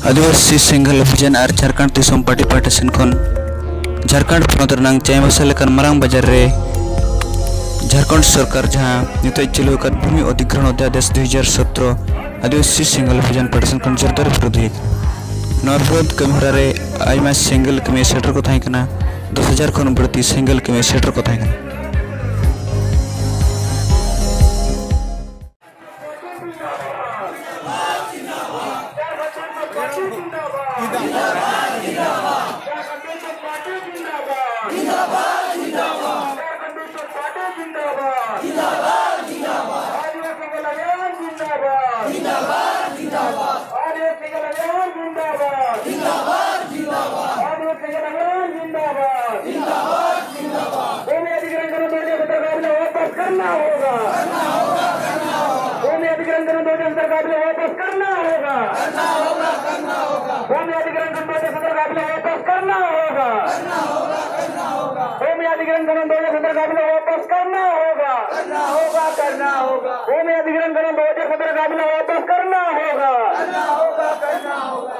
आदिवासी सेंगल अभियान और Jharkhand Disom party partition खन झारखंड पनत रनांग चाइमासा लेकान मारांग बाजार रे झारखंड सरकार जहां नितय चलु कर भूमि अधिग्रहण अध्यादेश 2017 आदिवासी सेंगल अभियान पार्टीशन खन जोरदार विरोध नरभद कमिहरा रे आइमा सेंगल कमी सेटर को थाइकना 10,000 खन बढ़ती सेंगल कमी सेटर को थाइकना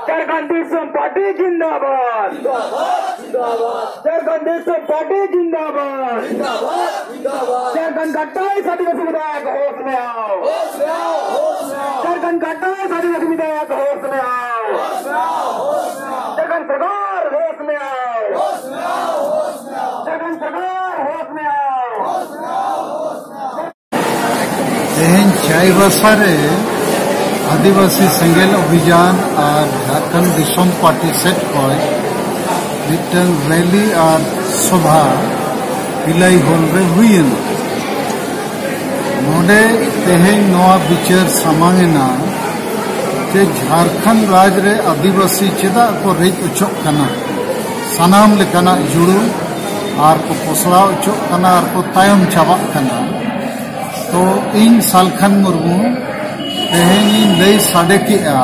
झारखंड दिसोम पार्टी जिंदाबाद, झारखंड दिसोम पार्टी जिंदाबाद, झारखंड का 28 आदिवासी विधायक होश में आओ, झारखंड का 28 आदिवासी विधायक होश में आओ, झारखंड सरकार होश में आओ, झारखंड सरकार होश में आओ। चाइबासा रे आदिवासी सेंगल अभियान और झारखंड दिसोम पार्टी सेट खय मिटन रैली और सभा पिलाई हॉल रे हुईन नोडे तेहें नवा विचार सामांगना जे झारखंड राज्य रे आदिवासी चेदा को रेज उचोक कना सनाम लेकाना जुड़ू और को पोसड़ा उचोक कना और को तायम चाबाक कना तो इन सालखन मुर्मू तेहें लई साडे किया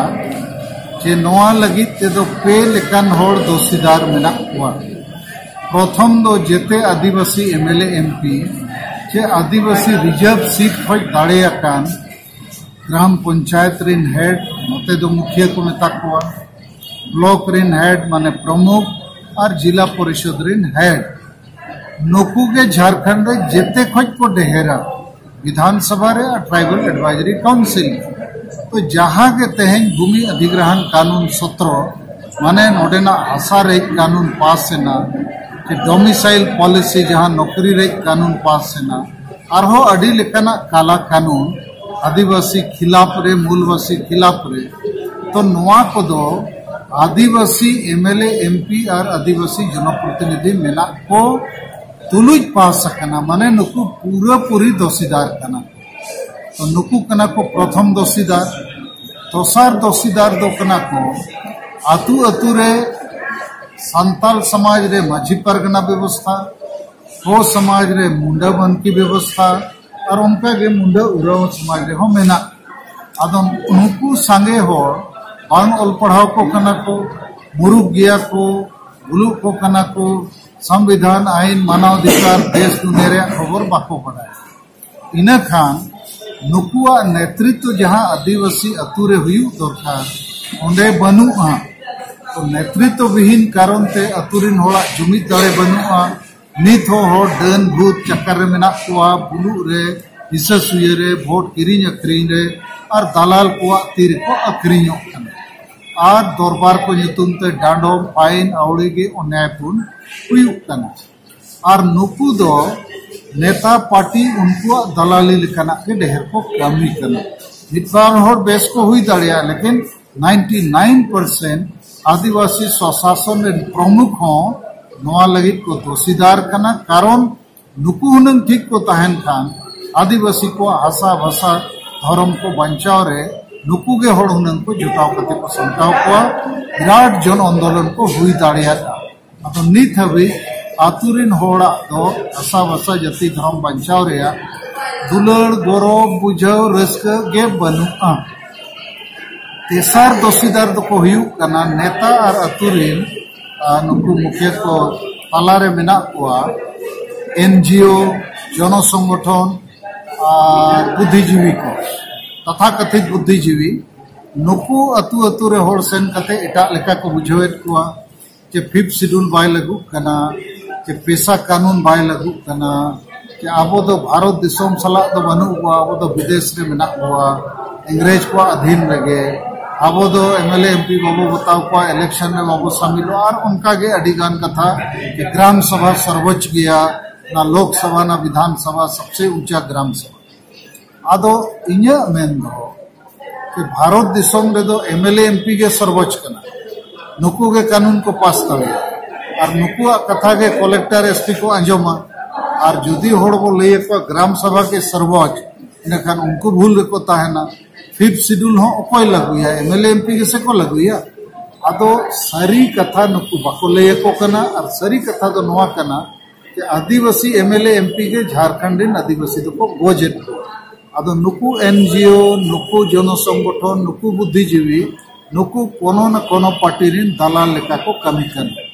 जे नवा लगित तेदो पे लेकान होड़ दोषीदार मेना हुआ प्रथम दो जेते आदिवासी एमएलए एमपी जे आदिवासी रिजर्व सीट खज दाड़ेयाकान ग्राम पंचायत रिन हेड नते दो मुखिया को मेता कुआ ब्लॉक रिन हेड माने प्रमुख और जिला परिषद रिन हेड नुकू के झारखंड रे जेते खज को डेहरा विधानसभा रे और ट्राइबल एडवाइजरी काउंसिल तो जहां के तेहें भूमि अधिग्रहण कानून 17 माने नोडेना आशा रे कानून पास सेना कि डोमिसाइल पॉलिसी जहां नौकरी रे कानून पास सेना आरहो अडी लेकाना काला कानून आदिवासी खिलाफ रे मूलवासी खिलाफ रे तो नवा को दो आदिवासी एमएलए एमपी और आदिवासी जनप्रतिनिधि मेना को तुलुज पास सकना माने नुकु पूरा पूरी दोषीदार कना तो नुकु कना को प्रथम दोषीदार दोसार दोषीदार दो कना को आतु अतु रे संताल समाज रे माझी परगना व्यवस्था हो समाज रे मुंडा बन की व्यवस्था और उनका के मुंडा उराव समाज रे हो मेना आदम नुकु संगे हो बांग ऑल पढ़ाव को कना को मुरुग गया को गुलु को कना को संविधान आईन मानवाधिकार देश दुनिया रे खबर बाको पड़ाय इना खान नुकुआ नेतृत्व जहां आदिवासी अतुरे हुई दरकार ओंडे बनुआ तो नेतृत्व विहीन कारण ते अतुरिन होड़ा जुमिद दाड़े बनुआ नित हो डन भूत चक्कर रे मेना कुआ बुलु रे हिस्सा सुये रे वोट किरिंग अक्रिंग रे और दलाल कुआ तीर को अक्रिंग और दरबार को nyutum ते डांडो पाइन आवड़ी के अन्यायपूर्ण हुयुकना और नुकु दो नेता पार्टी उनको दलाली लिखना के ढेर को कमी करना मितबार होड़ बेस को हुई दाड़िया लेकिन 99% आदिवासी स्वशासन रे प्रमुख हो नवा लगित को दोषीदार करना कारण नुकु हुनन ठीक को तहन खान आदिवासी को आशा भाषा धर्म को बचाव रे नुकु के होड़ हुनन को जुटाव कते को संताव को विराट जन आंदोलन को हुई दाड़िया तो नित हबी आतुरिन होड़ा दो आशा भाषा जाति धर्म बचाव रे दुलड़ गौरव बुझाव रस्क गे बनुआ तेसार दोषीदार दो को हुयु कना नेता और आतुरिन नुकु मुखिया को तालारे मेना कुआ एनजीओ जन संगठन बुद्धिजीवी को तथाकथित बुद्धिजीवी नुकु अतु अतु रे होड़ सेन कते एटा लेका को बुझावेत कुआ जे 5th शेड्यूल बाय लागू कना जे पेशा कानून बाय लागू कना कि आबो दो भारत दिसोम सला दो बनु हुआ आबो दो विदेश रे मेना हुआ अंग्रेज को अधीन रगे आबो दो एमएलए एमपी बाबू बताओ को इलेक्शन में बाबू शामिल और उनका के अडिगान कथा कि ग्राम सभा सर्वोच्च गया ना लोकसभा ना विधानसभा सबसे ऊंचा ग्राम सभा आदो इन्या मेन दो कि भारत दिसोम रे दो एमएलए एमपी के सर्वोच्च कना नुकु के कानून को पास तवे और नुकुआ कथा के कलेक्टर एसपी को अंजमा और जुदी होड़ को लई को ग्राम सभा के सर्वोच्च इनखान उनको भूल को ताहेना 5th शेड्यूल हो अकोय लगुया एमएलए एमपी के से को लगुया आदो सारी कथा नुकु बाको लई को कना और सारी कथा तो नवा कना कि आदिवासी एमएलए एमपी के झारखंड इन आदिवासी तो को गोजेट आदो नुकु एनजीओ नुकु जन संगठन नुकु बुद्धिजीवी नुकु कोनो न कोनो पार्टी रिन दलाल लेका को कमी कना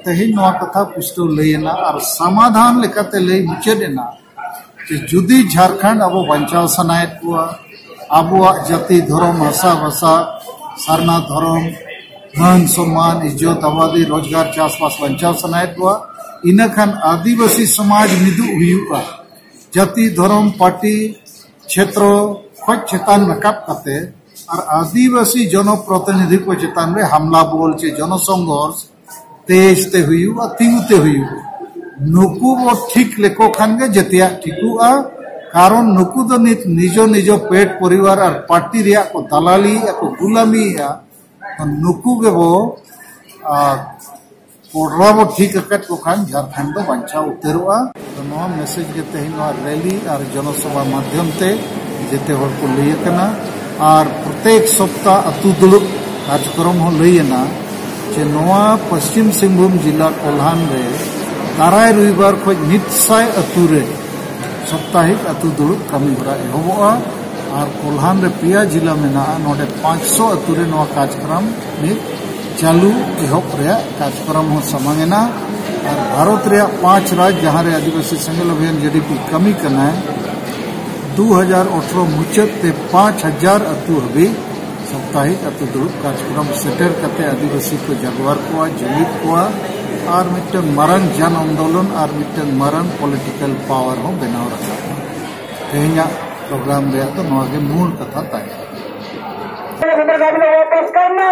तेही नवा कथा पुष्टो लईना और समाधान लेकाते लई मुचेदेना कि जुदी झारखंड अब बंचाव सनायत को आबुआ जाति धर्म भाषा भाषा सारना धर्म मान सम्मान इज्जत आबादी रोजगार चासबास बंचाव सनायत को इनखान आदिवासी समाज मिदु हुआ जाति धर्म पार्टी क्षेत्र खोज चेतान रकाब कते और आदिवासी जनप्रतिनिधि को चेतान में हमला बोल चे जनसंघर्ष तेजते हुआ तीवते हुआ नुकु वो ठीक लेको खान के जतिया ठीकुआ कारण नुकु तो निजो निजो पेट परिवार और पार्टी रिया को दलाली या को गुलामी या तो नुकु के वो कोडरा वो ठीक अकट को खान झारखंड तो बंचा उतरुआ तो नवा मैसेज देते हैं नवा रैली और जनसभा माध्यम ते जेते होड़ को लई कना और प्रत्येक सप्ताह अतु दुलुक कार्यक्रम हो लईना जे नवा पश्चिम सिंहभूम जिला कोल्हान रे दाराय रविवार खोज 100 अतु रे साप्ताहिक अतु दुलुक कमी होरा एहोबोआ और कोल्हान रे पिया जिला में ना नोडे 500 अतु रे नवा कार्यक्रम में चालू एहोब रे कार्यक्रम हो समांगेना और भारत रे 5 राज्य जहां रे आदिवासी संगल अभियान जीडीपी कमी करना है 2018 मुचत ते 5000 अतु हबी साप्ताहिक अतु दुलुक कार्यक्रम सेटर करते आदिवासी को जागवार को जुमित को और मिट्टन मरण जन आंदोलन और मिट्टन मरण पॉलिटिकल पावर हो बनाव रखा तेहिया प्रोग्राम रे तो नवा के मूल कथा ताय वापस करना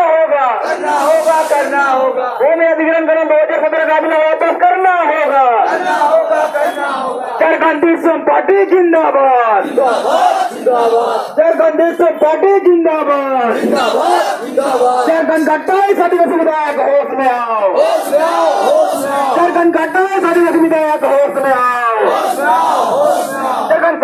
होगा भूमि अधिग्रहण कानून 2017 का अपना वापस करना होगा झारखंड पार्टी जिंदाबाद झारखंड पार्टी जिंदाबाद झारखंड का 28 आदिवासी विधायक होश में आओ झारखंड का 28 आदिवासी विधायक होश में आओ झारखंड